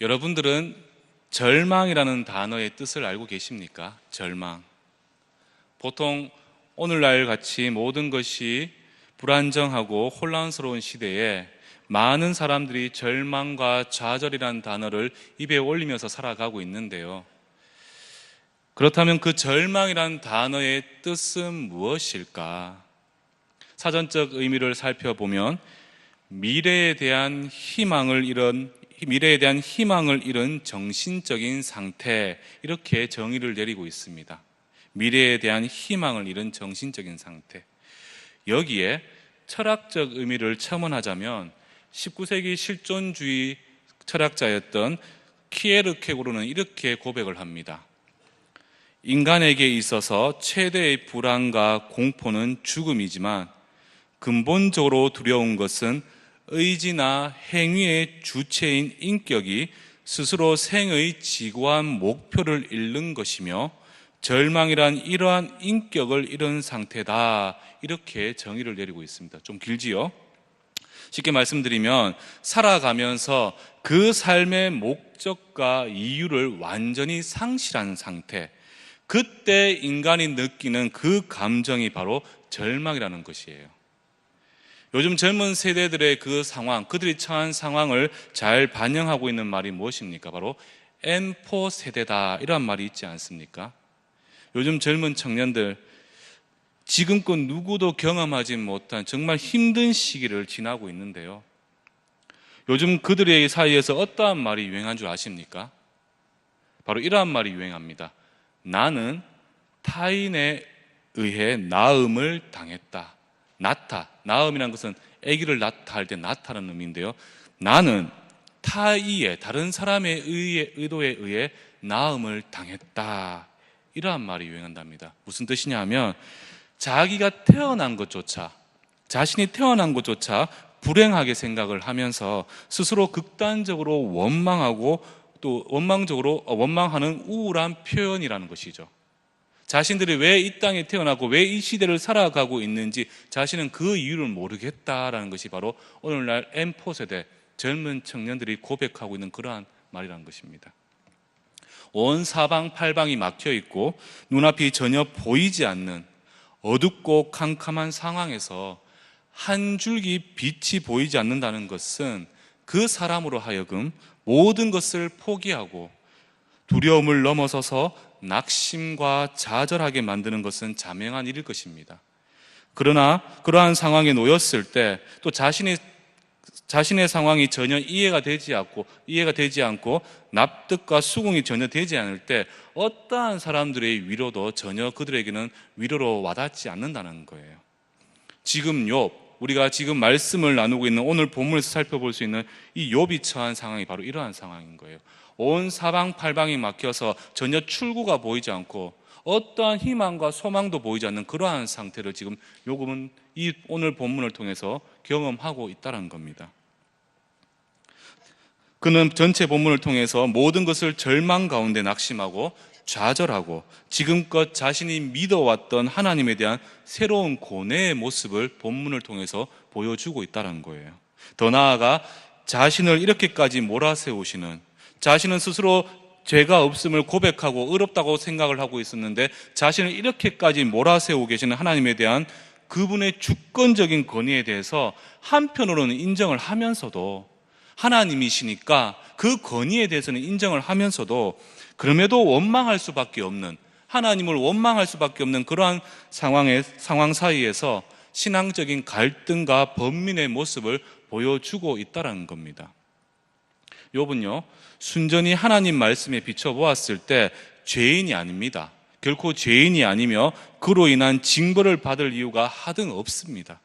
여러분들은 절망이라는 단어의 뜻을 알고 계십니까? 절망. 보통 오늘날 같이 모든 것이 불안정하고 혼란스러운 시대에 많은 사람들이 절망과 좌절이라는 단어를 입에 올리면서 살아가고 있는데요. 그렇다면 그 절망이라는 단어의 뜻은 무엇일까? 사전적 의미를 살펴보면 미래에 대한 희망을 잃은 정신적인 상태, 이렇게 정의를 내리고 있습니다. 미래에 대한 희망을 잃은 정신적인 상태. 여기에 철학적 의미를 첨언하자면 19세기 실존주의 철학자였던 키에르케고르는 이렇게 고백을 합니다. 인간에게 있어서 최대의 불안과 공포는 죽음이지만 근본적으로 두려운 것은 의지나 행위의 주체인 인격이 스스로 생의 지고한 목표를 잃는 것이며 절망이란 이러한 인격을 잃은 상태다, 이렇게 정의를 내리고 있습니다. 좀 길지요? 쉽게 말씀드리면 살아가면서 그 삶의 목적과 이유를 완전히 상실한 상태, 그때 인간이 느끼는 그 감정이 바로 절망이라는 것이에요. 요즘 젊은 세대들의 그 상황, 그들이 처한 상황을 잘 반영하고 있는 말이 무엇입니까? 바로 M4 세대다, 이런 말이 있지 않습니까? 요즘 젊은 청년들, 지금껏 누구도 경험하지 못한 정말 힘든 시기를 지나고 있는데요. 요즘 그들의 사이에서 어떠한 말이 유행한 줄 아십니까? 바로 이러한 말이 유행합니다. 나는 타인에 의해 나음을 당했다. 나음이라는 것은 아기를 낳다 할 때 낳다는 의미인데요. 나는 타의에, 다른 사람의 의도에 의해 나음을 당했다. 이러한 말이 유행한답니다. 무슨 뜻이냐 하면 자신이 태어난 것조차 불행하게 생각을 하면서 스스로 극단적으로 원망하고 또 원망하는 우울한 표현이라는 것이죠. 자신들이 왜 이 땅에 태어나고 왜 이 시대를 살아가고 있는지 자신은 그 이유를 모르겠다라는 것이 바로 오늘날 M4 세대 젊은 청년들이 고백하고 있는 그러한 말이라는 것입니다. 온 사방팔방이 막혀 있고 눈앞이 전혀 보이지 않는 어둡고 캄캄한 상황에서 한 줄기 빛이 보이지 않는다는 것은 그 사람으로 하여금 모든 것을 포기하고 두려움을 넘어서서 낙심과 좌절하게 만드는 것은 자명한 일일 것입니다. 그러나 그러한 상황에 놓였을 때 또 자신의 상황이 전혀 이해가 되지 않고 납득과 수긍이 전혀 되지 않을 때 어떠한 사람들의 위로도 전혀 그들에게는 위로로 와닿지 않는다는 거예요. 지금 우리가 지금 말씀을 나누고 있는 오늘 본문에서 살펴볼 수 있는 이 욥이 처한 상황이 바로 이러한 상황인 거예요. 온 사방팔방이 막혀서 전혀 출구가 보이지 않고 어떠한 희망과 소망도 보이지 않는 그러한 상태를 지금 욥은 이 오늘 본문을 통해서 경험하고 있다는 겁니다. 그는 전체 본문을 통해서 모든 것을 절망 가운데 낙심하고 좌절하고 지금껏 자신이 믿어왔던 하나님에 대한 새로운 고뇌의 모습을 본문을 통해서 보여주고 있다는 거예요. 더 나아가 자신을 이렇게까지 몰아세우시는, 자신은 스스로 죄가 없음을 고백하고 의롭다고 생각을 하고 있었는데 자신을 이렇게까지 몰아세우고 계시는 하나님에 대한 그분의 주권적인 권위에 대해서 한편으로는 인정을 하면서도, 하나님이시니까 그 권위에 대해서는 인정을 하면서도 그럼에도 원망할 수밖에 없는, 하나님을 원망할 수밖에 없는 그러한 상황 사이에서 신앙적인 갈등과 번민의 모습을 보여주고 있다는 겁니다. 욥은요, 순전히 하나님 말씀에 비춰보았을 때 죄인이 아닙니다. 결코 죄인이 아니며 그로 인한 징벌을 받을 이유가 하등 없습니다.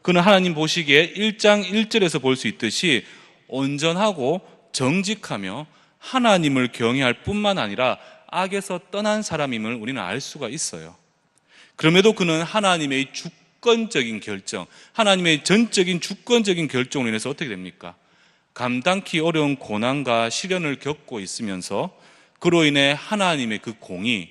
그는 하나님 보시기에 1장 1절에서 볼 수 있듯이 온전하고 정직하며 하나님을 경외할 뿐만 아니라 악에서 떠난 사람임을 우리는 알 수가 있어요. 그럼에도 그는 하나님의 주권적인 결정, 하나님의 전적인 주권적인 결정으로 인해서 어떻게 됩니까? 감당기 어려운 고난과 시련을 겪고 있으면서 그로 인해 하나님의 그 공의,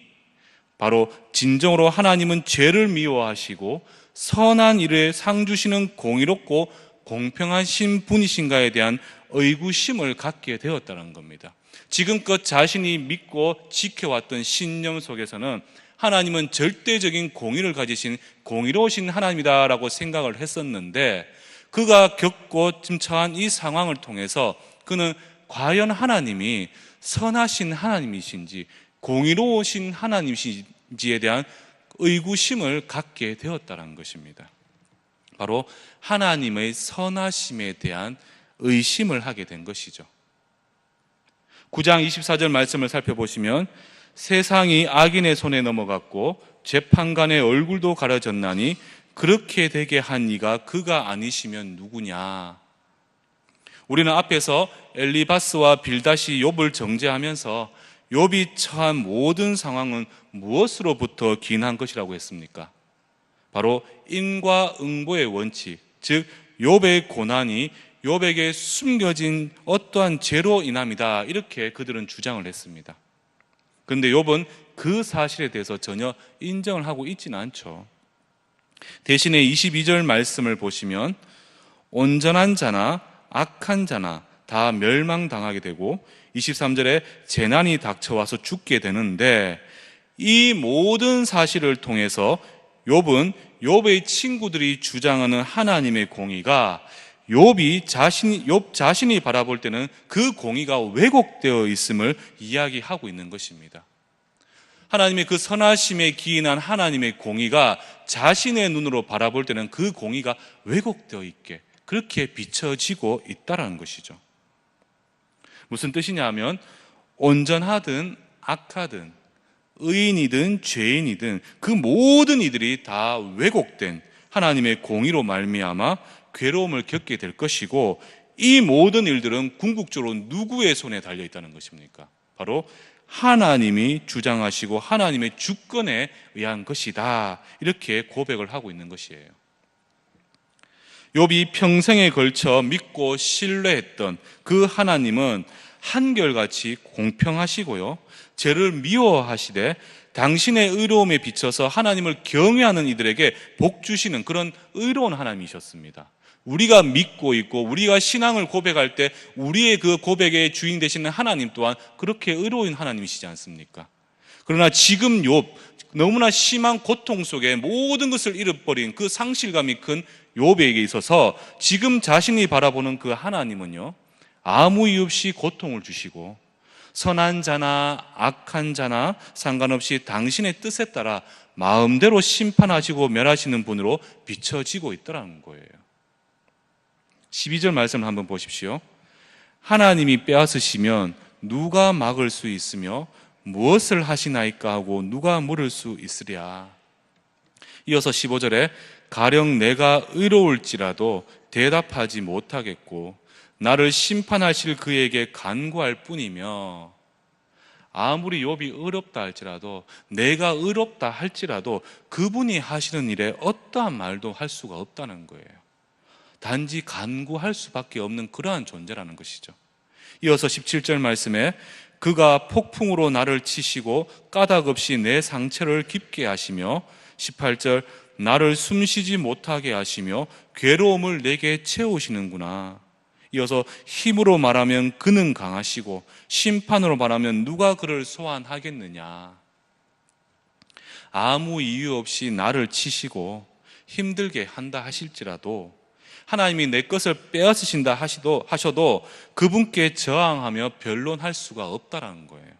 바로 진정으로 하나님은 죄를 미워하시고 선한 일에 상 주시는 공의롭고 공평하신 분이신가에 대한 의구심을 갖게 되었다는 겁니다. 지금껏 자신이 믿고 지켜왔던 신념 속에서는 하나님은 절대적인 공의를 가지신 공의로우신 하나님이다라고 생각을 했었는데, 그가 겪고 지금 처한 이 상황을 통해서 그는 과연 하나님이 선하신 하나님이신지 공의로우신 하나님이신지에 대한 의구심을 갖게 되었다는 것입니다. 바로 하나님의 선하심에 대한 의심을 하게 된 것이죠. 9장 24절 말씀을 살펴보시면 세상이 악인의 손에 넘어갔고 재판관의 얼굴도 가려졌나니 그렇게 되게 한 이가 그가 아니시면 누구냐. 우리는 앞에서 엘리바스와 빌닷이 욥을 정죄하면서 욥이 처한 모든 상황은 무엇으로부터 기인한 것이라고 했습니까? 바로 인과응보의 원칙, 즉 욥의 고난이 욥에게 숨겨진 어떠한 죄로 인함이다, 이렇게 그들은 주장을 했습니다. 그런데 욥은 그 사실에 대해서 전혀 인정을 하고 있지는 않죠. 대신에 22절 말씀을 보시면 온전한 자나 악한 자나 다 멸망당하게 되고 23절에 재난이 닥쳐와서 죽게 되는데, 이 모든 사실을 통해서 욥의 친구들이 주장하는 하나님의 공의가 욥 자신이 바라볼 때는 그 공의가 왜곡되어 있음을 이야기하고 있는 것입니다. 하나님의 그 선하심에 기인한 하나님의 공의가 자신의 눈으로 바라볼 때는 그 공의가 왜곡되어 있게 그렇게 비춰지고 있다는 것이죠. 무슨 뜻이냐 하면 온전하든 악하든 의인이든 죄인이든 그 모든 이들이 다 왜곡된 하나님의 공의로 말미암아 괴로움을 겪게 될 것이고, 이 모든 일들은 궁극적으로 누구의 손에 달려 있다는 것입니까? 바로 하나님이 주장하시고 하나님의 주권에 의한 것이다, 이렇게 고백을 하고 있는 것이에요. 욥이 평생에 걸쳐 믿고 신뢰했던 그 하나님은 한결같이 공평하시고요, 죄를 미워하시되 당신의 의로움에 비춰서 하나님을 경외하는 이들에게 복 주시는 그런 의로운 하나님이셨습니다. 우리가 믿고 있고 우리가 신앙을 고백할 때 우리의 그 고백의 주인 되시는 하나님 또한 그렇게 의로운 하나님이시지 않습니까? 그러나 지금 욥, 너무나 심한 고통 속에 모든 것을 잃어버린 그 상실감이 큰 욥에게 있어서 지금 자신이 바라보는 그 하나님은요, 아무 이유 없이 고통을 주시고 선한 자나 악한 자나 상관없이 당신의 뜻에 따라 마음대로 심판하시고 멸하시는 분으로 비춰지고 있더라는 거예요. 12절 말씀을 한번 보십시오. 하나님이 빼앗으시면 누가 막을 수 있으며 무엇을 하시나이까 하고 누가 물을 수 있으랴. 이어서 15절에 가령 내가 의로울지라도 대답하지 못하겠고 나를 심판하실 그에게 간구할 뿐이며, 아무리 욥이 의롭다 할지라도, 내가 의롭다 할지라도 그분이 하시는 일에 어떠한 말도 할 수가 없다는 거예요. 단지 간구할 수밖에 없는 그러한 존재라는 것이죠. 이어서 17절 말씀에 그가 폭풍으로 나를 치시고 까닭 없이 내 상처를 깊게 하시며, 18절 나를 숨쉬지 못하게 하시며 괴로움을 내게 채우시는구나. 이어서 힘으로 말하면 그는 강하시고 심판으로 말하면 누가 그를 소환하겠느냐. 아무 이유 없이 나를 치시고 힘들게 한다 하실지라도, 하나님이 내 것을 빼앗으신다 하셔도 그분께 저항하며 변론할 수가 없다라는 거예요.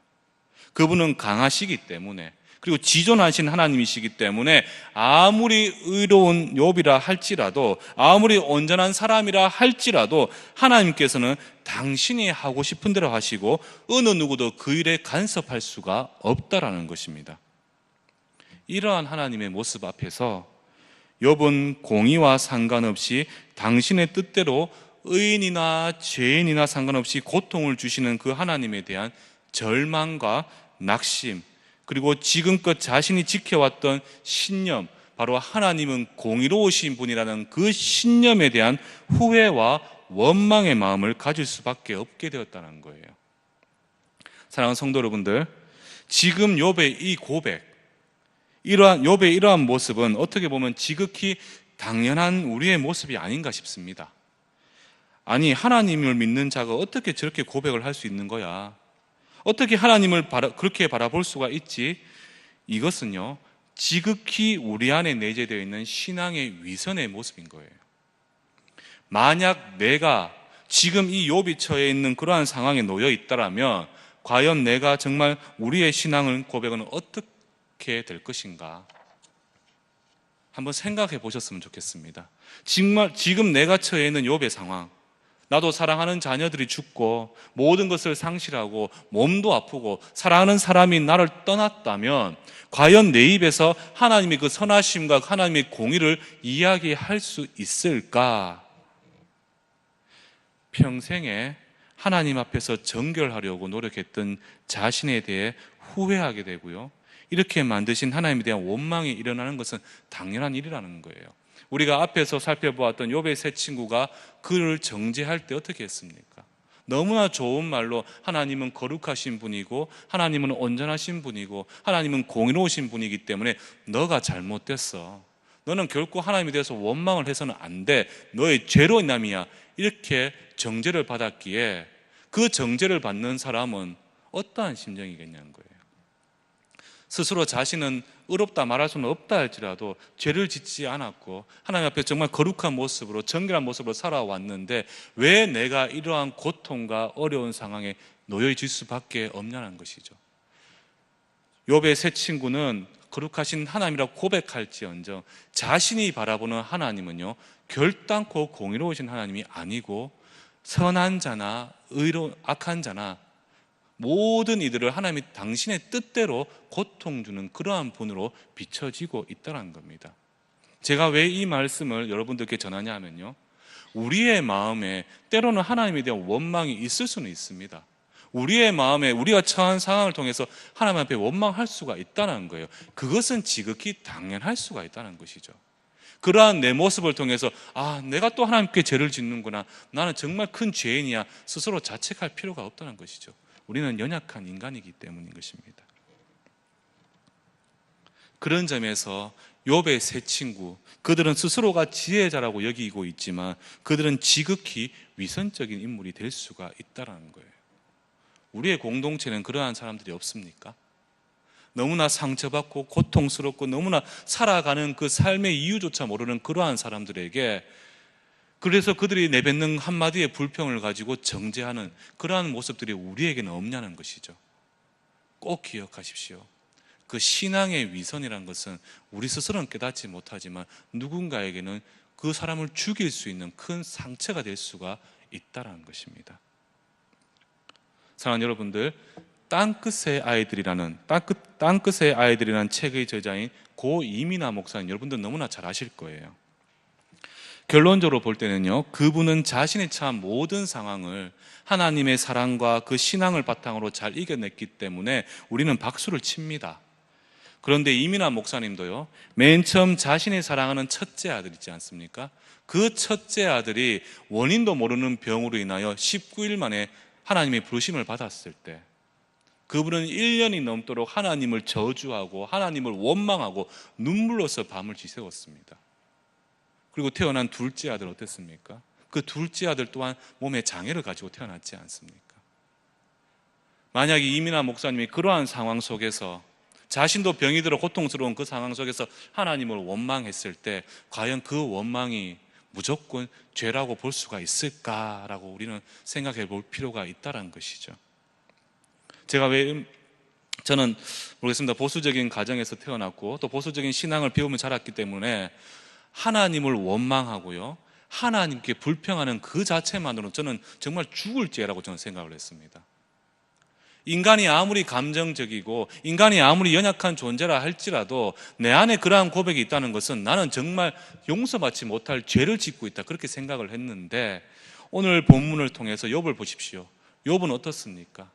그분은 강하시기 때문에, 그리고 지존하신 하나님이시기 때문에 아무리 의로운 욥이라 할지라도, 아무리 온전한 사람이라 할지라도 하나님께서는 당신이 하고 싶은 대로 하시고 어느 누구도 그 일에 간섭할 수가 없다라는 것입니다. 이러한 하나님의 모습 앞에서 욥은 공의와 상관없이 당신의 뜻대로 의인이나 죄인이나 상관없이 고통을 주시는 그 하나님에 대한 절망과 낙심, 그리고 지금껏 자신이 지켜왔던 신념, 바로 하나님은 공의로우신 분이라는 그 신념에 대한 후회와 원망의 마음을 가질 수밖에 없게 되었다는 거예요. 사랑하는 성도 여러분들, 지금 욥의 이 고백, 욥의 이러한 모습은 어떻게 보면 지극히 당연한 우리의 모습이 아닌가 싶습니다. 아니, 하나님을 믿는 자가 어떻게 저렇게 고백을 할 수 있는 거야? 어떻게 하나님을 그렇게 바라볼 수가 있지? 이것은요, 지극히 우리 안에 내재되어 있는 신앙의 위선의 모습인 거예요. 만약 내가 지금 이 욥이 처해 있는 그러한 상황에 놓여 있다라면 과연 내가 정말 우리의 신앙을 고백은 어떻게 될 것인가? 한번 생각해 보셨으면 좋겠습니다. 정말 지금 내가 처해 있는 욥의 상황, 나도 사랑하는 자녀들이 죽고 모든 것을 상실하고 몸도 아프고 사랑하는 사람이 나를 떠났다면 과연 내 입에서 하나님의 그 선하심과 하나님의 공의를 이야기할 수 있을까? 평생에 하나님 앞에서 정결하려고 노력했던 자신에 대해 후회하게 되고요. 이렇게 만드신 하나님에 대한 원망이 일어나는 것은 당연한 일이라는 거예요. 우리가 앞에서 살펴보았던 욥의 세 친구가 그를 정죄할 때 어떻게 했습니까? 너무나 좋은 말로 하나님은 거룩하신 분이고 하나님은 온전하신 분이고 하나님은 공의로우신 분이기 때문에 너가 잘못됐어. 너는 결코 하나님에 대해서 원망을 해서는 안 돼. 너의 죄로 인함이야. 이렇게 정죄를 받았기에 그 정죄를 받는 사람은 어떠한 심정이겠냐는 거예요. 스스로 자신은 의롭다 말할 수는 없다 할지라도 죄를 짓지 않았고 하나님 앞에 정말 거룩한 모습으로 정결한 모습으로 살아왔는데 왜 내가 이러한 고통과 어려운 상황에 놓여질 수밖에 없냐는 것이죠. 욥의 세 친구는 거룩하신 하나님이라고 고백할지언정 자신이 바라보는 하나님은요, 결단코 공의로우신 하나님이 아니고 선한 자나 악한 자나 모든 이들을 하나님이 당신의 뜻대로 고통 주는 그러한 분으로 비춰지고 있다는 겁니다. 제가 왜 이 말씀을 여러분들께 전하냐 하면요, 우리의 마음에 때로는 하나님에 대한 원망이 있을 수는 있습니다. 우리의 마음에 우리가 처한 상황을 통해서 하나님 앞에 원망할 수가 있다는 거예요. 그것은 지극히 당연할 수가 있다는 것이죠. 그러한 내 모습을 통해서 내가 또 하나님께 죄를 짓는구나, 나는 정말 큰 죄인이야, 스스로 자책할 필요가 없다는 것이죠. 우리는 연약한 인간이기 때문인 것입니다. 그런 점에서 욥의 세 친구, 그들은 스스로가 지혜자라고 여기고 있지만 그들은 지극히 위선적인 인물이 될 수가 있다는 거예요. 우리의 공동체는 그러한 사람들이 없습니까? 너무나 상처받고 고통스럽고 너무나 살아가는 그 삶의 이유조차 모르는 그러한 사람들에게, 그래서 그들이 내뱉는 한마디의 불평을 가지고 정죄하는 그러한 모습들이 우리에게는 없냐는 것이죠. 꼭 기억하십시오. 그 신앙의 위선이라는 것은 우리 스스로는 깨닫지 못하지만 누군가에게는 그 사람을 죽일 수 있는 큰 상처가 될 수가 있다는 것입니다. 사랑하는 여러분들, 땅끝의 아이들이라는 책의 저자인 고 이민아 목사님, 여러분들 너무나 잘 아실 거예요. 결론적으로 볼 때는요, 그분은 자신이 처한 모든 상황을 하나님의 사랑과 그 신앙을 바탕으로 잘 이겨냈기 때문에 우리는 박수를 칩니다. 그런데 이민아 목사님도요, 맨 처음 자신이 사랑하는 첫째 아들 있지 않습니까? 그 첫째 아들이 원인도 모르는 병으로 인하여 19일 만에 하나님의 부르심을 받았을 때 그분은 1년이 넘도록 하나님을 저주하고 하나님을 원망하고 눈물로서 밤을 지새웠습니다. 그리고 태어난 둘째 아들 어땠습니까? 그 둘째 아들 또한 몸에 장애를 가지고 태어났지 않습니까? 만약에 이민아 목사님이 그러한 상황 속에서 자신도 병이 들어 고통스러운 그 상황 속에서 하나님을 원망했을 때 과연 그 원망이 무조건 죄라고 볼 수가 있을까라고 우리는 생각해 볼 필요가 있다는 것이죠. 저는 모르겠습니다. 보수적인 가정에서 태어났고 또 보수적인 신앙을 배우며 자랐기 때문에 하나님을 원망하고요, 하나님께 불평하는 그 자체만으로는 저는 정말 죽을 죄라고 저는 생각을 했습니다. 인간이 아무리 감정적이고 인간이 아무리 연약한 존재라 할지라도 내 안에 그러한 고백이 있다는 것은 나는 정말 용서받지 못할 죄를 짓고 있다, 그렇게 생각을 했는데 오늘 본문을 통해서 욥을 보십시오. 욥은 어떻습니까?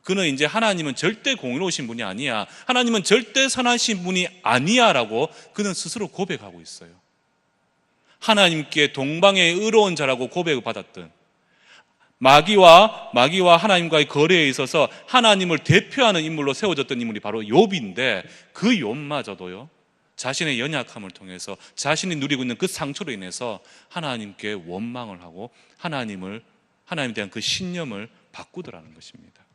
그는 이제 하나님은 절대 공의로우신 분이 아니야, 하나님은 절대 선하신 분이 아니야 라고 그는 스스로 고백하고 있어요. 하나님께 동방의 의로운 자라고 고백을 받았던, 마귀와 하나님과의 거래에 있어서 하나님을 대표하는 인물로 세워졌던 인물이 바로 욥인데 그 욥마저도요, 자신의 연약함을 통해서 자신이 누리고 있는 그 상처로 인해서 하나님께 원망을 하고 하나님에 대한 그 신념을 바꾸더라는 것입니다.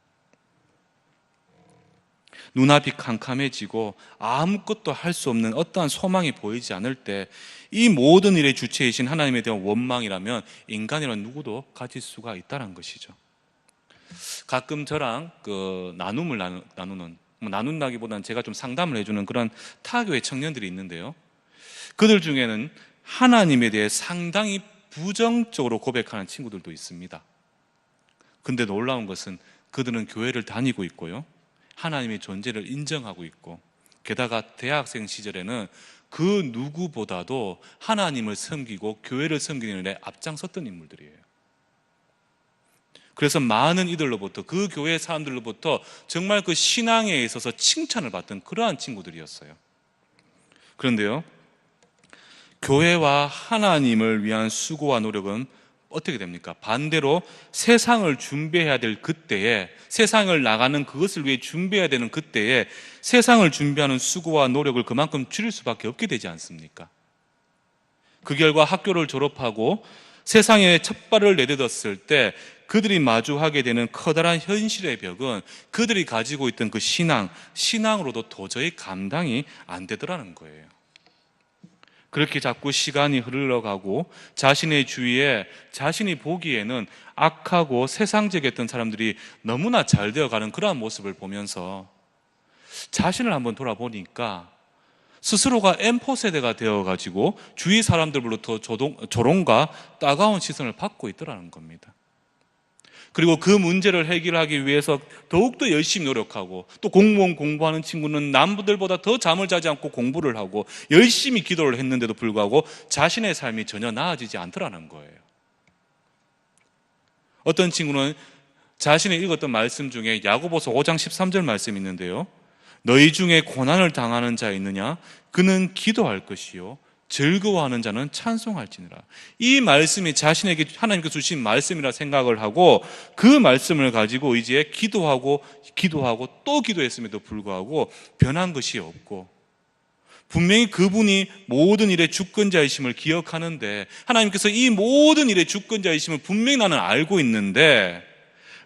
눈앞이 캄캄해지고 아무것도 할 수 없는 어떠한 소망이 보이지 않을 때 이 모든 일의 주체이신 하나님에 대한 원망이라면 인간이란 누구도 가질 수가 있다는 것이죠. 가끔 저랑 나눔을 나누는, 나눈다기보다는 제가 좀 상담을 해주는 그런 타교의 청년들이 있는데요, 그들 중에는 하나님에 대해 상당히 부정적으로 고백하는 친구들도 있습니다. 근데 놀라운 것은 그들은 교회를 다니고 있고요, 하나님의 존재를 인정하고 있고, 게다가 대학생 시절에는 그 누구보다도 하나님을 섬기고 교회를 섬기는 일에 앞장섰던 인물들이에요. 그래서 많은 이들로부터, 그 교회 사람들로부터 정말 그 신앙에 있어서 칭찬을 받던 그러한 친구들이었어요. 그런데요, 교회와 하나님을 위한 수고와 노력은 어떻게 됩니까? 반대로 세상을 준비해야 될 그때에, 세상을 나가는 그것을 위해 준비해야 되는 그때에 세상을 준비하는 수고와 노력을 그만큼 줄일 수밖에 없게 되지 않습니까? 그 결과 학교를 졸업하고 세상에 첫 발을 내딛었을 때 그들이 마주하게 되는 커다란 현실의 벽은 그들이 가지고 있던 그 신앙으로도 도저히 감당이 안 되더라는 거예요. 그렇게 자꾸 시간이 흘러가고 자신의 주위에 자신이 보기에는 악하고 세상적이었던 사람들이 너무나 잘 되어가는 그러한 모습을 보면서 자신을 한번 돌아보니까 스스로가 M4세대가 되어가지고 주위 사람들로부터 조롱과 따가운 시선을 받고 있더라는 겁니다. 그리고 그 문제를 해결하기 위해서 더욱더 열심히 노력하고, 또 공무원 공부하는 친구는 남들보다 더 잠을 자지 않고 공부를 하고 열심히 기도를 했는데도 불구하고 자신의 삶이 전혀 나아지지 않더라는 거예요. 어떤 친구는 자신이 읽었던 말씀 중에 야고보서 5장 13절 말씀이 있는데요, 너희 중에 고난을 당하는 자 있느냐? 그는 기도할 것이요 즐거워하는 자는 찬송할지니라. 이 말씀이 자신에게 하나님께서 주신 말씀이라 생각을 하고 그 말씀을 가지고 이제 기도하고 또 기도했음에도 불구하고 변한 것이 없고, 분명히 그분이 모든 일의 주권자이심을 기억하는데, 하나님께서 이 모든 일의 주권자이심을 분명히 나는 알고 있는데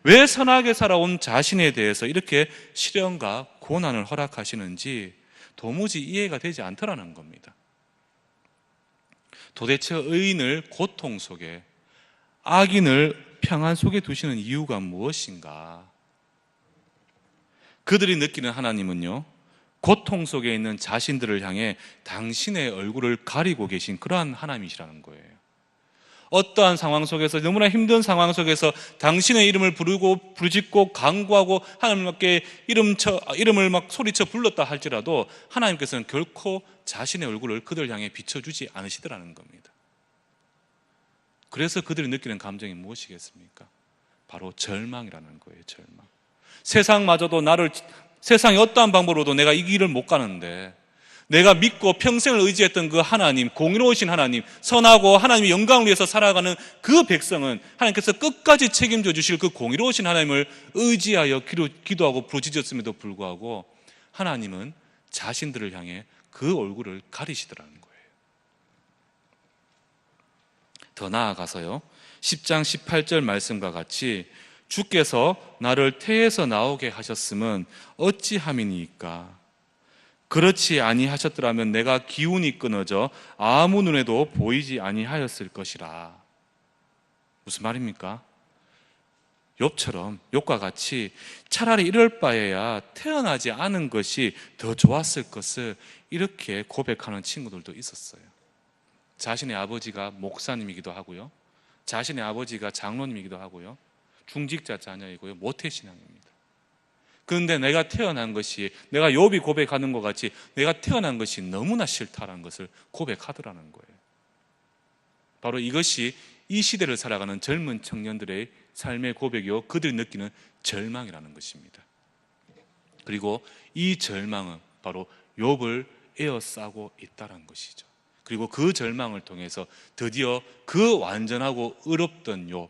왜 선하게 살아온 자신에 대해서 이렇게 시련과 고난을 허락하시는지 도무지 이해가 되지 않더라는 겁니다. 도대체 의인을 고통 속에, 악인을 평안 속에 두시는 이유가 무엇인가? 그들이 느끼는 하나님은요, 고통 속에 있는 자신들을 향해 당신의 얼굴을 가리고 계신 그러한 하나님이시라는 거예요. 어떠한 상황 속에서, 너무나 힘든 상황 속에서 당신의 이름을 부르짖고 간구하고 하나님께 이름을 막 소리쳐 불렀다 할지라도 하나님께서는 결코 자신의 얼굴을 그들 향해 비춰주지 않으시더라는 겁니다. 그래서 그들이 느끼는 감정이 무엇이겠습니까? 바로 절망이라는 거예요. 절망. 세상이 어떠한 방법으로도 내가 이 길을 못 가는데, 내가 믿고 평생을 의지했던 그 하나님, 공의로우신 하나님, 선하고 하나님의 영광을 위해서 살아가는 그 백성은 하나님께서 끝까지 책임져 주실 그 공의로우신 하나님을 의지하여 기도하고 부르짖었음에도 불구하고 하나님은 자신들을 향해 그 얼굴을 가리시더라는 거예요. 더 나아가서요, 10장 18절 말씀과 같이 주께서 나를 태에서 나오게 하셨음은 어찌함이니까? 그렇지 아니하셨더라면 내가 기운이 끊어져 아무 눈에도 보이지 아니하였을 것이라. 무슨 말입니까? 욥과 같이 차라리 이럴 바에야 태어나지 않은 것이 더 좋았을 것을 이렇게 고백하는 친구들도 있었어요. 자신의 아버지가 목사님이기도 하고요, 자신의 아버지가 장로님이기도 하고요, 중직자 자녀이고요, 모태신앙입니다. 그런데 내가 욥이 고백하는 것 같이 내가 태어난 것이 너무나 싫다라는 것을 고백하더라는 거예요. 바로 이것이 이 시대를 살아가는 젊은 청년들의 삶의 고백이요, 그들이 느끼는 절망이라는 것입니다. 그리고 이 절망은 바로 욥을 에워싸고 있다는 것이죠. 그리고 그 절망을 통해서 드디어 그 완전하고 의롭던 욥,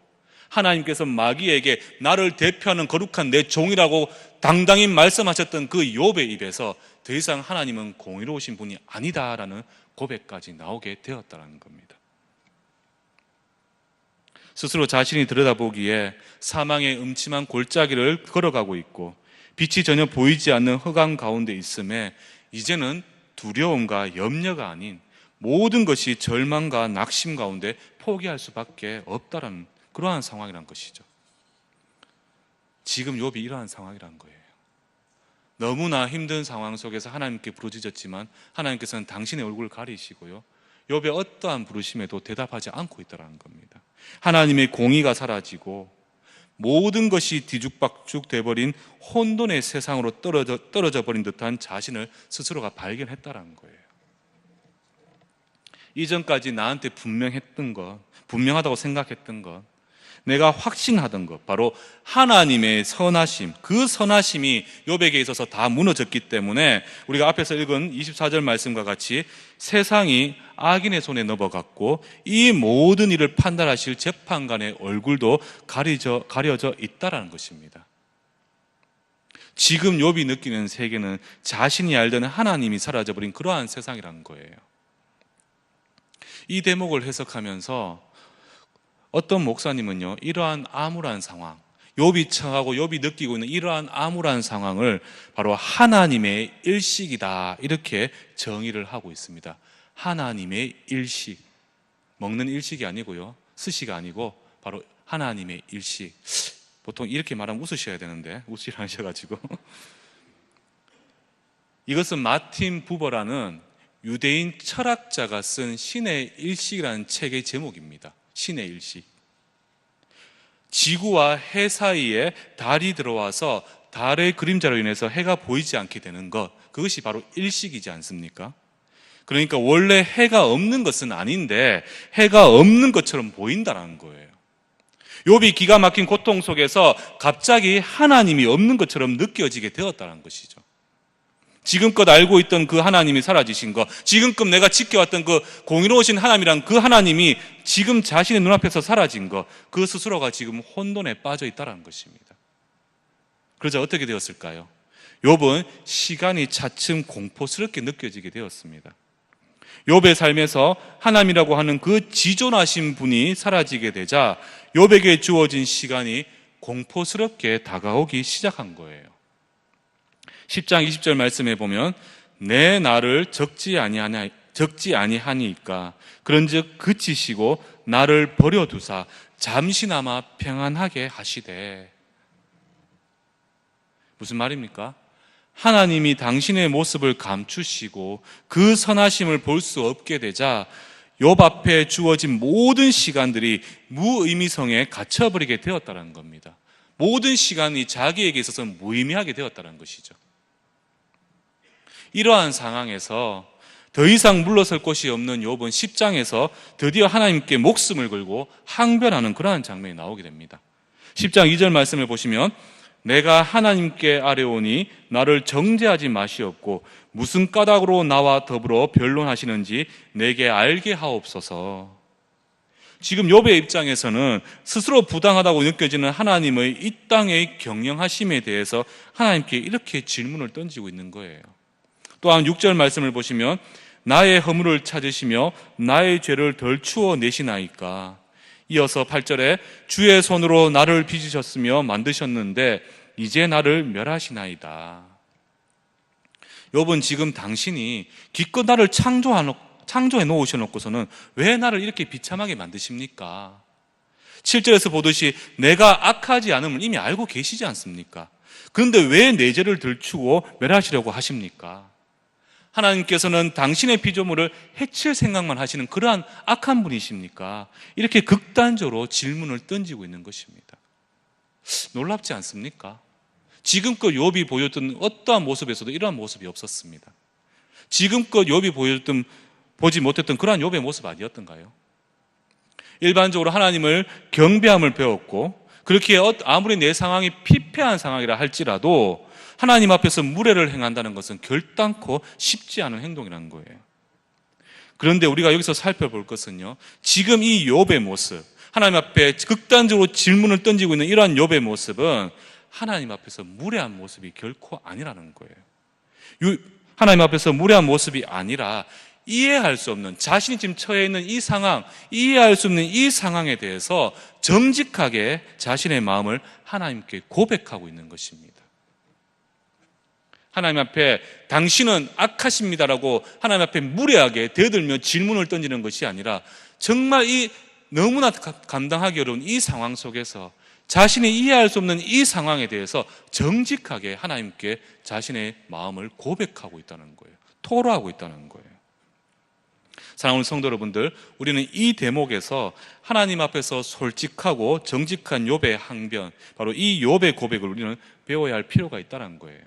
하나님께서 마귀에게 나를 대표하는 거룩한 내 종이라고 당당히 말씀하셨던 그 욥의 입에서 더 이상 하나님은 공의로우신 분이 아니다라는 고백까지 나오게 되었다는 겁니다. 스스로 자신이 들여다보기에 사망의 음침한 골짜기를 걸어가고 있고 빛이 전혀 보이지 않는 흑암 가운데 있음에 이제는 두려움과 염려가 아닌 모든 것이 절망과 낙심 가운데 포기할 수밖에 없다라는 그러한 상황이란 것이죠. 지금 욥이 이러한 상황이란 거예요. 너무나 힘든 상황 속에서 하나님께 부르짖었지만 하나님께서는 당신의 얼굴을 가리시고요, 욥의 어떠한 부르심에도 대답하지 않고 있다는 겁니다. 하나님의 공의가 사라지고 모든 것이 뒤죽박죽 돼버린 혼돈의 세상으로 떨어져 버린 듯한 자신을 스스로가 발견했다는 거예요. 이전까지 나한테 분명했던 것, 분명하다고 생각했던 것, 내가 확신하던 것, 바로 하나님의 선하심, 그 선하심이 욥에게 있어서 다 무너졌기 때문에 우리가 앞에서 읽은 24절 말씀과 같이 세상이 악인의 손에 넘어갔고 이 모든 일을 판단하실 재판관의 얼굴도 가려져 있다라는 것입니다. 지금 욥이 느끼는 세계는 자신이 알던 하나님이 사라져버린 그러한 세상이라는 거예요. 이 대목을 해석하면서 어떤 목사님은요, 이러한 암울한 상황, 욥이 처하고 욥이 느끼고 있는 이러한 암울한 상황을 바로 하나님의 일식이다, 이렇게 정의를 하고 있습니다. 하나님의 일식, 먹는 일식이 아니고요, 스시가 아니고 바로 하나님의 일식. 보통 이렇게 말하면 웃으셔야 되는데 웃으시라 하셔가지고 이것은 마틴 부버라는 유대인 철학자가 쓴 신의 일식이라는 책의 제목입니다. 신의 일식. 지구와 해 사이에 달이 들어와서 달의 그림자로 인해서 해가 보이지 않게 되는 것, 그것이 바로 일식이지 않습니까? 그러니까 원래 해가 없는 것은 아닌데 해가 없는 것처럼 보인다는 거예요. 욥이 기가 막힌 고통 속에서 갑자기 하나님이 없는 것처럼 느껴지게 되었다는 것이죠. 지금껏 알고 있던 그 하나님이 사라지신 것, 지금껏 내가 지켜왔던 그 공의로우신 하나님이란 그 하나님이 지금 자신의 눈앞에서 사라진 것, 그 스스로가 지금 혼돈에 빠져 있다는 것입니다. 그러자 어떻게 되었을까요? 욥은 시간이 차츰 공포스럽게 느껴지게 되었습니다. 욥의 삶에서 하나님이라고 하는 그 지존하신 분이 사라지게 되자 욥에게 주어진 시간이 공포스럽게 다가오기 시작한 거예요. 10장 20절 말씀에 보면 내 나를 적지 아니하니까 그런즉 그치시고 나를 버려두사 잠시나마 평안하게 하시되. 무슨 말입니까? 하나님이 당신의 모습을 감추시고 그 선하심을 볼 수 없게 되자 욥 앞에 주어진 모든 시간들이 무의미성에 갇혀버리게 되었다는 겁니다. 모든 시간이 자기에게 있어서 무의미하게 되었다는 것이죠. 이러한 상황에서 더 이상 물러설 곳이 없는 욥은 10장에서 드디어 하나님께 목숨을 걸고 항변하는 그러한 장면이 나오게 됩니다. 10장 2절 말씀을 보시면 내가 하나님께 아뢰오니 나를 정죄하지 마시옵고 무슨 까닭으로 나와 더불어 변론하시는지 내게 알게 하옵소서. 지금 욥의 입장에서는 스스로 부당하다고 느껴지는 하나님의 이 땅의 경영하심에 대해서 하나님께 이렇게 질문을 던지고 있는 거예요. 또한 6절 말씀을 보시면 나의 허물을 찾으시며 나의 죄를 덜 추워 내시나이까. 이어서 8절에 주의 손으로 나를 빚으셨으며 만드셨는데 이제 나를 멸하시나이다. 욥은 지금 당신이 기껏 나를 창조해 놓으셔놓고서는 왜 나를 이렇게 비참하게 만드십니까? 7절에서 보듯이 내가 악하지 않음을 이미 알고 계시지 않습니까? 그런데 왜 내 죄를 들추고 멸하시려고 하십니까? 하나님께서는 당신의 피조물을 해칠 생각만 하시는 그러한 악한 분이십니까? 이렇게 극단적으로 질문을 던지고 있는 것입니다. 놀랍지 않습니까? 지금껏 욥이 보였던 어떠한 모습에서도 이러한 모습이 없었습니다. 지금껏 욥이 보지 못했던 그러한 욥의 모습 아니었던가요? 일반적으로 하나님을 경배함을 배웠고 그렇게 아무리 내 상황이 피폐한 상황이라 할지라도 하나님 앞에서 무례를 행한다는 것은 결단코 쉽지 않은 행동이라는 거예요. 그런데 우리가 여기서 살펴볼 것은요, 지금 이 욥의 모습, 하나님 앞에 극단적으로 질문을 던지고 있는 이러한 욥의 모습은 하나님 앞에서 무례한 모습이 결코 아니라는 거예요. 하나님 앞에서 무례한 모습이 아니라 이해할 수 없는, 자신이 지금 처해 있는 이 상황, 이해할 수 없는 이 상황에 대해서 정직하게 자신의 마음을 하나님께 고백하고 있는 것입니다. 하나님 앞에 당신은 악하십니다라고 하나님 앞에 무례하게 대들며 질문을 던지는 것이 아니라 정말 이 너무나 감당하기 어려운 이 상황 속에서 자신이 이해할 수 없는 이 상황에 대해서 정직하게 하나님께 자신의 마음을 고백하고 있다는 거예요. 토로하고 있다는 거예요. 사랑하는 성도 여러분들, 우리는 이 대목에서 하나님 앞에서 솔직하고 정직한 욥의 항변, 바로 이 욥의 고백을 우리는 배워야 할 필요가 있다는 거예요.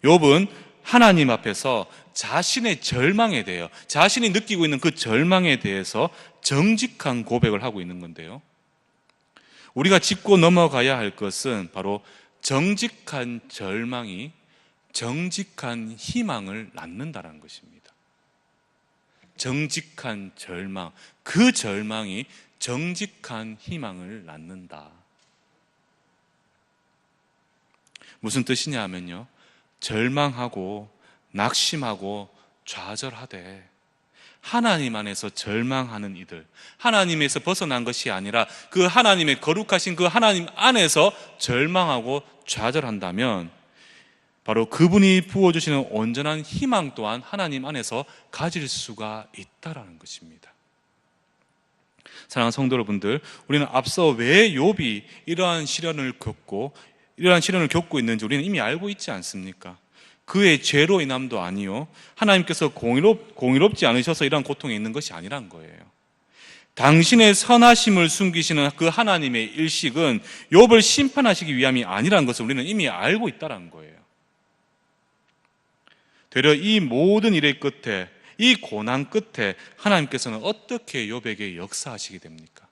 욥은 하나님 앞에서 자신의 절망에 대해, 자신이 느끼고 있는 그 절망에 대해서 정직한 고백을 하고 있는 건데요, 우리가 짚고 넘어가야 할 것은 바로 정직한 절망이 정직한 희망을 낳는다는 것입니다. 정직한 절망, 그 절망이 정직한 희망을 낳는다. 무슨 뜻이냐 하면요, 절망하고 낙심하고 좌절하되 하나님 안에서 절망하는 이들, 하나님에서 벗어난 것이 아니라 그 하나님의 거룩하신 그 하나님 안에서 절망하고 좌절한다면 바로 그분이 부어주시는 온전한 희망 또한 하나님 안에서 가질 수가 있다라는 것입니다. 사랑하는 성도 여러분들, 우리는 앞서 왜 욥이 이러한 시련을 겪고 있는지 우리는 이미 알고 있지 않습니까? 그의 죄로 인함도 아니요, 하나님께서 공의롭지 않으셔서 이러한 고통에 있는 것이 아니란 거예요. 당신의 선하심을 숨기시는 그 하나님의 일식은 욥을 심판하시기 위함이 아니라는 것을 우리는 이미 알고 있다는 거예요. 되려 이 모든 일의 끝에, 이 고난 끝에 하나님께서는 어떻게 욥에게 역사하시게 됩니까?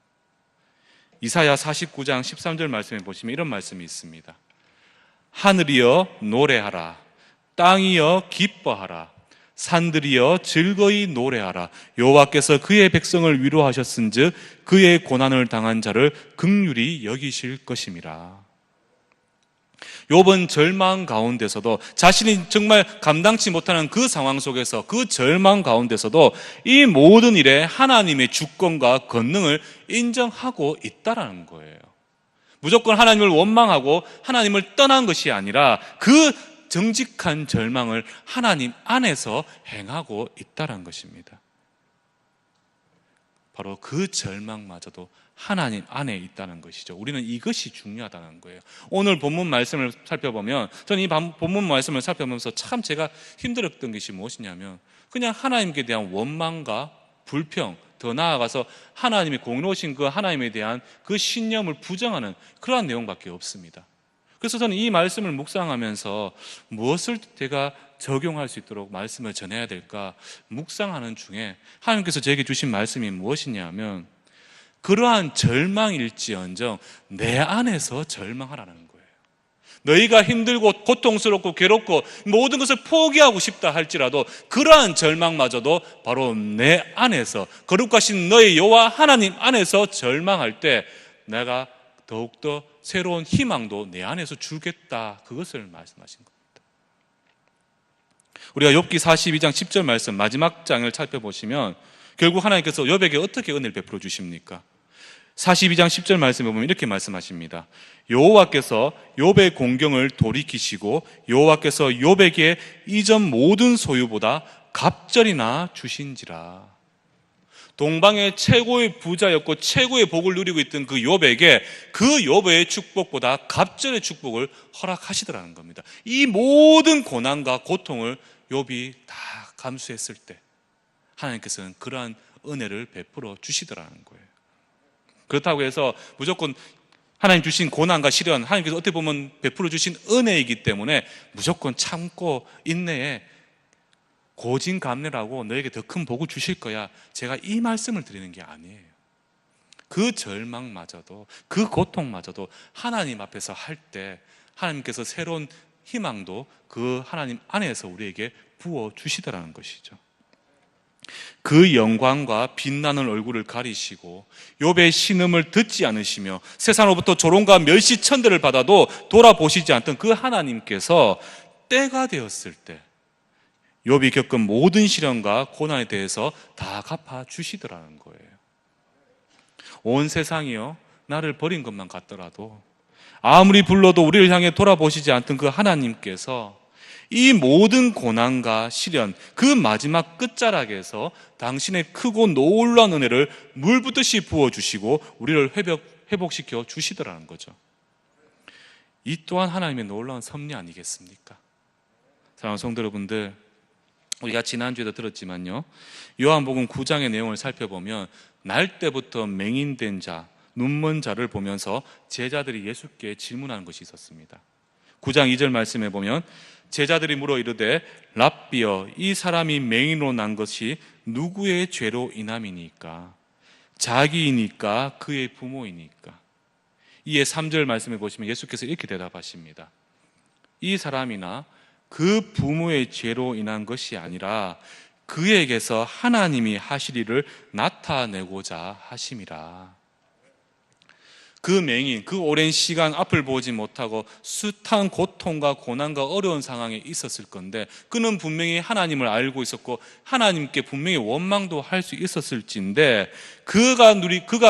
이사야 49장 13절 말씀에 보시면 이런 말씀이 있습니다. 하늘이여 노래하라, 땅이여 기뻐하라, 산들이여 즐거이 노래하라. 여호와께서 그의 백성을 위로하셨은즉 그의 고난을 당한 자를 긍휼히 여기실 것임이라. 욥은 절망 가운데서도, 자신이 정말 감당치 못하는 그 상황 속에서, 그 절망 가운데서도 이 모든 일에 하나님의 주권과 권능을 인정하고 있다라는 거예요. 무조건 하나님을 원망하고 하나님을 떠난 것이 아니라 그 정직한 절망을 하나님 안에서 행하고 있다라는 것입니다. 바로 그 절망마저도 하나님 안에 있다는 것이죠. 우리는 이것이 중요하다는 거예요. 오늘 본문 말씀을 살펴보면, 저는 이 본문 말씀을 살펴보면서 참 제가 힘들었던 것이 무엇이냐면, 그냥 하나님께 대한 원망과 불평, 더 나아가서 하나님의 공로신 그 하나님에 대한 그 신념을 부정하는 그러한 내용밖에 없습니다. 그래서 저는 이 말씀을 묵상하면서 무엇을 제가 적용할 수 있도록 말씀을 전해야 될까 묵상하는 중에 하나님께서 저에게 주신 말씀이 무엇이냐면, 그러한 절망일지언정 내 안에서 절망하라는 거예요. 너희가 힘들고 고통스럽고 괴롭고 모든 것을 포기하고 싶다 할지라도 그러한 절망마저도 바로 내 안에서, 거룩하신 너의 여호와 하나님 안에서 절망할 때 내가 더욱더 새로운 희망도 내 안에서 주겠다, 그것을 말씀하신 겁니다. 우리가 욥기 42장 10절 말씀 마지막 장을 살펴보시면 결국 하나님께서 욥에게 어떻게 은혜를 베풀어 주십니까? 42장 10절 말씀에 보면 이렇게 말씀하십니다. 여호와께서 욥의 공경을 돌이키시고 여호와께서 욥에게 이전 모든 소유보다 갑절이나 주신지라. 동방의 최고의 부자였고 최고의 복을 누리고 있던 그 욥에게 그 욥의 축복보다 갑절의 축복을 허락하시더라는 겁니다. 이 모든 고난과 고통을 욥이 다 감수했을 때 하나님께서는 그러한 은혜를 베풀어 주시더라는 거예요. 그렇다고 해서 무조건 하나님 주신 고난과 시련, 하나님께서 어떻게 보면 베풀어 주신 은혜이기 때문에 무조건 참고 인내에 고진감래라고 너에게 더 큰 복을 주실 거야, 제가 이 말씀을 드리는 게 아니에요. 그 절망마저도, 그 고통마저도 하나님 앞에서 할 때 하나님께서 새로운 희망도 그 하나님 안에서 우리에게 부어 주시더라는 것이죠. 그 영광과 빛나는 얼굴을 가리시고 욥의 신음을 듣지 않으시며 세상으로부터 조롱과 멸시천대를 받아도 돌아보시지 않던 그 하나님께서 때가 되었을 때 욥이 겪은 모든 시련과 고난에 대해서 다 갚아주시더라는 거예요. 온 세상이요 나를 버린 것만 같더라도 아무리 불러도 우리를 향해 돌아보시지 않던 그 하나님께서 이 모든 고난과 시련, 그 마지막 끝자락에서 당신의 크고 놀라운 은혜를 물 붓듯이 부어주시고 우리를 회복시켜 주시더라는 거죠. 이 또한 하나님의 놀라운 섭리 아니겠습니까? 사랑하는 성도 여러분들, 우리가 지난주에도 들었지만요, 요한복음 9장의 내용을 살펴보면 날 때부터 맹인된 자, 눈먼 자를 보면서 제자들이 예수께 질문하는 것이 있었습니다. 9장 2절 말씀에 보면 제자들이 물어 이르되 랍비여 이 사람이 맹인으로 난 것이 누구의 죄로 인함이니까? 자기이니까 그의 부모이니까? 이에 3절 말씀에 보시면 예수께서 이렇게 대답하십니다. 이 사람이나 그 부모의 죄로 인한 것이 아니라 그에게서 하나님이 하실 일을 나타내고자 하심이라. 그 맹인, 그 오랜 시간 앞을 보지 못하고 숱한 고통과 고난과 어려운 상황에 있었을 건데 그는 분명히 하나님을 알고 있었고 하나님께 분명히 원망도 할 수 있었을진데 그가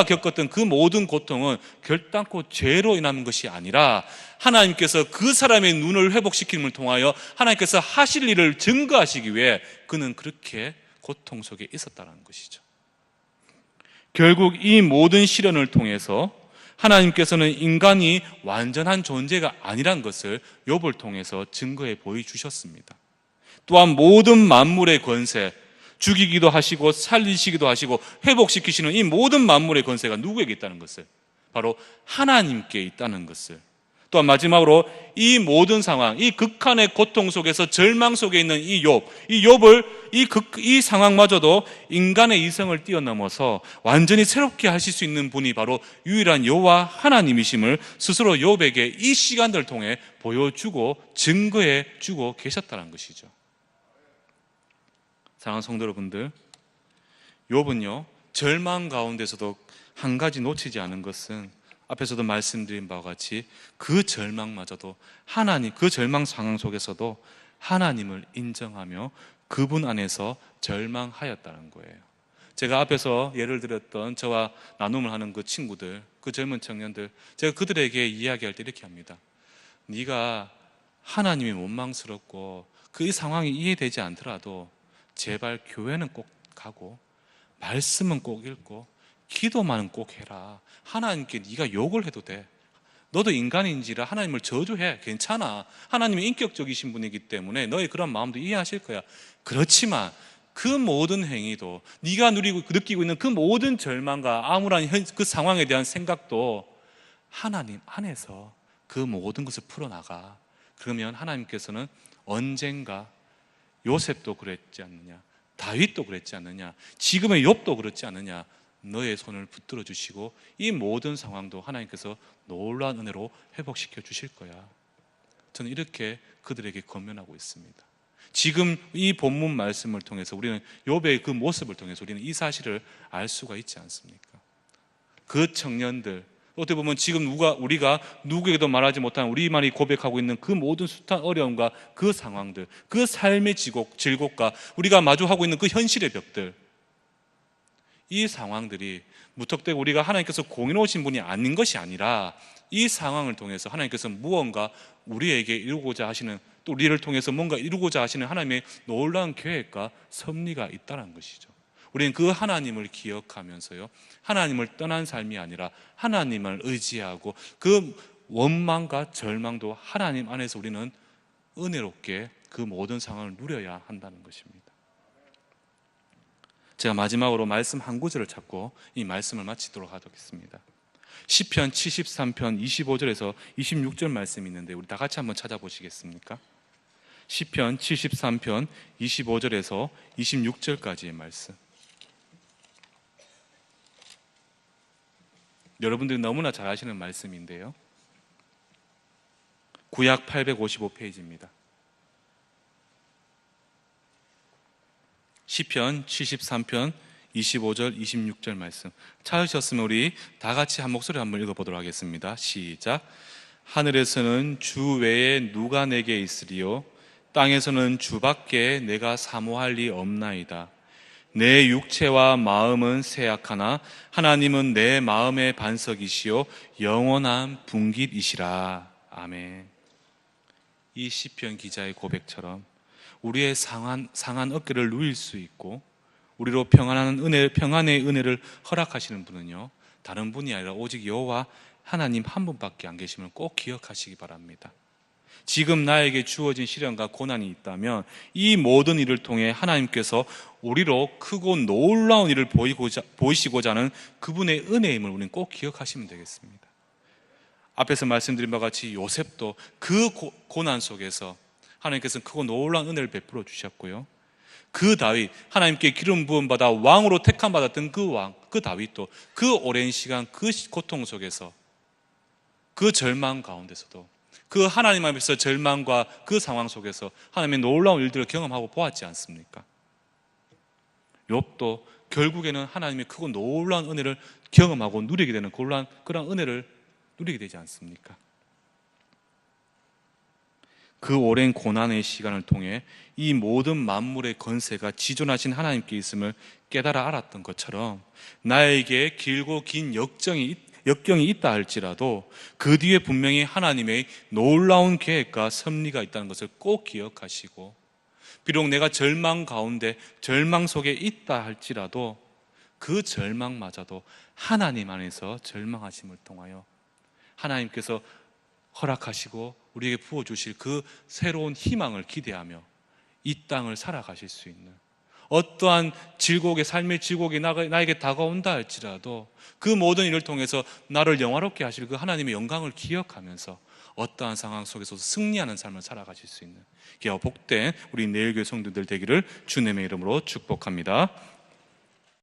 겪었던 그 모든 고통은 결단코 죄로 인한 것이 아니라 하나님께서 그 사람의 눈을 회복시킴을 통하여 하나님께서 하실 일을 증거하시기 위해 그는 그렇게 고통 속에 있었다는 것이죠. 결국 이 모든 시련을 통해서 하나님께서는 인간이 완전한 존재가 아니란 것을 욥을 통해서 증거해 보여주셨습니다. 또한 모든 만물의 권세, 죽이기도 하시고 살리시기도 하시고 회복시키시는 이 모든 만물의 권세가 누구에게 있다는 것을, 바로 하나님께 있다는 것을, 또한 마지막으로 이 모든 상황, 이 극한의 고통 속에서 절망 속에 있는 이 욥을 이 상황마저도 인간의 이성을 뛰어넘어서 완전히 새롭게 하실 수 있는 분이 바로 유일한 여호와 하나님이심을 스스로 욥에게 이 시간들을 통해 보여주고 증거해 주고 계셨다는 것이죠. 사랑하는 성도 여러분들, 욥은요 절망 가운데서도 한 가지 놓치지 않은 것은 앞에서도 말씀드린 바와 같이 그 절망마저도 그 절망 상황 속에서도 하나님을 인정하며 그분 안에서 절망하였다는 거예요. 제가 앞에서 예를 들었던 저와 나눔을 하는 그 친구들, 그 젊은 청년들, 제가 그들에게 이야기할 때 이렇게 합니다. 네가 하나님이 원망스럽고 그 상황이 이해되지 않더라도 제발 교회는 꼭 가고 말씀은 꼭 읽고 기도만은 꼭 해라. 하나님께 네가 욕을 해도 돼. 너도 인간인지라 하나님을 저주해. 괜찮아. 하나님이 인격적이신 분이기 때문에 너의 그런 마음도 이해하실 거야. 그렇지만 그 모든 행위도 네가 느끼고 있는 그 모든 절망과 암울한 그 상황에 대한 생각도 하나님 안에서 그 모든 것을 풀어나가. 그러면 하나님께서는 언젠가 요셉도 그랬지 않느냐, 다윗도 그랬지 않느냐, 지금의 욥도 그렇지 않느냐, 너의 손을 붙들어 주시고 이 모든 상황도 하나님께서 놀라운 은혜로 회복시켜 주실 거야. 저는 이렇게 그들에게 권면하고 있습니다. 지금 이 본문 말씀을 통해서 우리는 욥의 그 모습을 통해서 우리는 이 사실을 알 수가 있지 않습니까? 그 청년들, 어떻게 보면 지금 우리가 누구에게도 말하지 못한 우리만이 고백하고 있는 그 모든 숱한 어려움과 그 상황들, 그 삶의 질곡과 우리가 마주하고 있는 그 현실의 벽들, 이 상황들이 무턱대고 우리가 하나님께서 공인하신 분이 아닌 것이 아니라 이 상황을 통해서 하나님께서 무언가 우리에게 이루고자 하시는, 또 우리를 통해서 뭔가 이루고자 하시는 하나님의 놀라운 계획과 섭리가 있다는 것이죠. 우리는 그 하나님을 기억하면서요, 하나님을 떠난 삶이 아니라 하나님을 의지하고 그 원망과 절망도 하나님 안에서 우리는 은혜롭게 그 모든 상황을 누려야 한다는 것입니다. 제가 마지막으로 말씀 한 구절을 찾고 이 말씀을 마치도록 하겠습니다. 시편 73편 25절에서 26절 말씀이 있는데 우리 다 같이 한번 찾아보시겠습니까? 시편 73편 25절에서 26절까지의 말씀. 여러분들이 너무나 잘 아시는 말씀인데요, 구약 855페이지입니다. 시편 73편 25절 26절 말씀 찾으셨으면 우리 다 같이 한 목소리 한번 읽어보도록 하겠습니다. 시작. 하늘에서는 주 외에 누가 내게 있으리요? 땅에서는 주밖에 내가 사모할 리 없나이다. 내 육체와 마음은 쇠약하나 하나님은 내 마음의 반석이시요 영원한 분깃이시라. 아멘. 이 시편 기자의 고백처럼 우리의 상한 어깨를 누일 수 있고 우리로 평안의 은혜를 허락하시는 분은요, 다른 분이 아니라 오직 여호와 하나님 한 분밖에 안 계심을 꼭 기억하시기 바랍니다. 지금 나에게 주어진 시련과 고난이 있다면 이 모든 일을 통해 하나님께서 우리로 크고 놀라운 일을 보이시고자 하는 그분의 은혜임을 우리는 꼭 기억하시면 되겠습니다. 앞에서 말씀드린 바와 같이 요셉도 그 고난 속에서 하나님께서는 크고 놀라운 은혜를 베풀어 주셨고요. 그 다윗, 하나님께 기름 부음 받아 왕으로 택함 받았던 그 다윗도 그 오랜 시간 그 고통 속에서 그 절망 가운데서도 그 하나님 앞에서 절망과 그 상황 속에서 하나님의 놀라운 일들을 경험하고 보았지 않습니까? 욥도 결국에는 하나님의 크고 놀라운 은혜를 경험하고 누리게 되는 그런 은혜를 누리게 되지 않습니까? 그 오랜 고난의 시간을 통해 이 모든 만물의 건세가 지존하신 하나님께 있음을 깨달아 알았던 것처럼 나에게 길고 긴 역경이 있다 할지라도 그 뒤에 분명히 하나님의 놀라운 계획과 섭리가 있다는 것을 꼭 기억하시고, 비록 내가 절망 가운데 절망 속에 있다 할지라도 그 절망마저도 하나님 안에서 절망하심을 통하여 하나님께서 허락하시고 우리에게 부어주실 그 새로운 희망을 기대하며 이 땅을 살아가실 수 있는, 어떠한 삶의 질곡이 나에게 다가온다 할지라도 그 모든 일을 통해서 나를 영화롭게 하실 그 하나님의 영광을 기억하면서 어떠한 상황 속에서도 승리하는 삶을 살아가실 수 있는 귀하고 복된 우리 내일교회 성도들 되기를 주님의 이름으로 축복합니다.